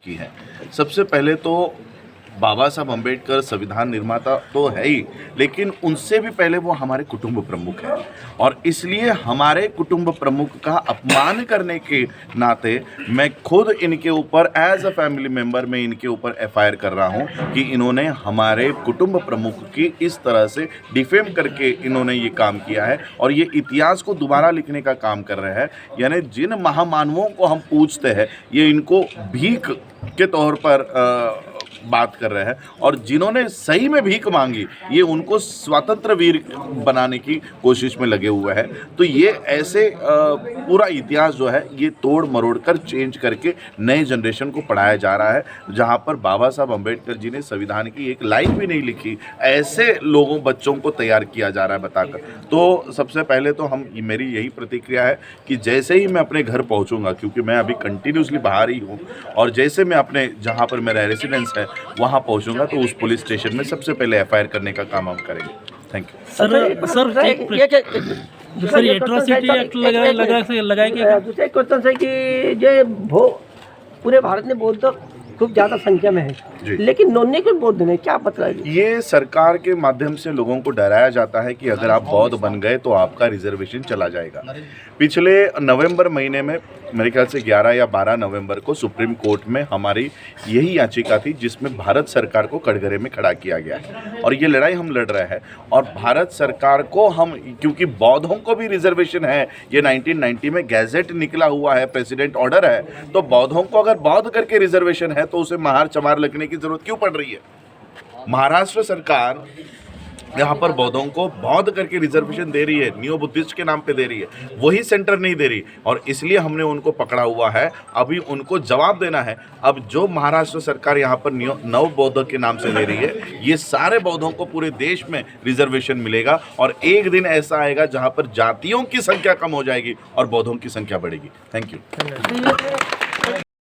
की है। सबसे पहले तो बाबा साहब अम्बेडकर संविधान निर्माता तो है ही, लेकिन उनसे भी पहले वो हमारे कुटुंब प्रमुख हैं और इसलिए हमारे कुटुंब प्रमुख का अपमान करने के नाते मैं खुद इनके ऊपर एज अ फैमिली मेंबर में इनके ऊपर एफआईआर कर रहा हूं कि इन्होंने हमारे कुटुंब प्रमुख की इस तरह से डिफेम करके इन्होंने ये काम किया है और ये इतिहास को दोबारा लिखने का काम कर रहे हैं। यानी जिन महामानवों को हम पूछते हैं ये इनको भीख के तौर पर बात कर रहे हैं और जिन्होंने सही में भीख मांगी ये उनको स्वतंत्र वीर बनाने की कोशिश में लगे हुए हैं। तो ये ऐसे पूरा इतिहास जो है ये तोड़ मरोड़ कर चेंज करके नए जनरेशन को पढ़ाया जा रहा है, जहां पर बाबा साहब अम्बेडकर जी ने संविधान की एक लाइन भी नहीं लिखी, ऐसे लोगों बच्चों को तैयार किया जा रहा है बताकर। तो सबसे पहले तो मेरी यही प्रतिक्रिया है कि जैसे ही मैं अपने घर पहुंचूंगा, क्योंकि मैं अभी कंटिन्यूसली बाहर ही हूं, और जैसे मैं अपने जहां पर मेरा रेसिडेंस है वहां पहुंचूंगा तो उस पुलिस स्टेशन में सबसे पहले एफआईआर करने का काम हम करेंगे। Thank you sir atrocity act लगाए क्या? दूसरा क्वेश्चन है कि जो पूरे भारत में बौद्ध खूब ज़्यादा संख्या में है, लेकिन नॉन के बौद्ध में क्या मतलब है? ये सरकार के माध्यम से लोगों को डराया जाता है कि अगर आप बौद्ध बन गए तो आपका रिजर्वेशन चला जाएगा। पिछले नवंबर महीने में मेरे ख्याल से 11 या 12 नवंबर को सुप्रीम कोर्ट में हमारी यही याचिका थी जिसमें भारत सरकार को कटघरे में खड़ा किया गया है और ये लड़ाई हम लड़ रहे हैं। और भारत सरकार को हम, क्योंकि बौद्धों को भी रिजर्वेशन है, ये 1990 में गैजेट निकला हुआ है, प्रेसिडेंट ऑर्डर है, तो बौद्धों को अगर बौद्ध करके रिजर्वेशन है तो उसे महार चमार लगने की जरूरत क्यों पड़ रही है? महाराष्ट्र सरकार यहाँ पर बौद्धों को बौद्ध करके रिजर्वेशन दे रही है, न्यू बुद्धिस्ट के नाम पे दे रही है, वही सेंटर नहीं दे रही और इसलिए हमने उनको पकड़ा हुआ है। अभी उनको जवाब देना है। अब जो महाराष्ट्र सरकार यहाँ पर नव बौद्ध के नाम से दे रही है, ये सारे बौद्धों को पूरे देश में रिजर्वेशन मिलेगा और एक दिन ऐसा आएगा जहाँ पर जातियों की संख्या कम हो जाएगी और बौद्धों की संख्या बढ़ेगी। Thank you.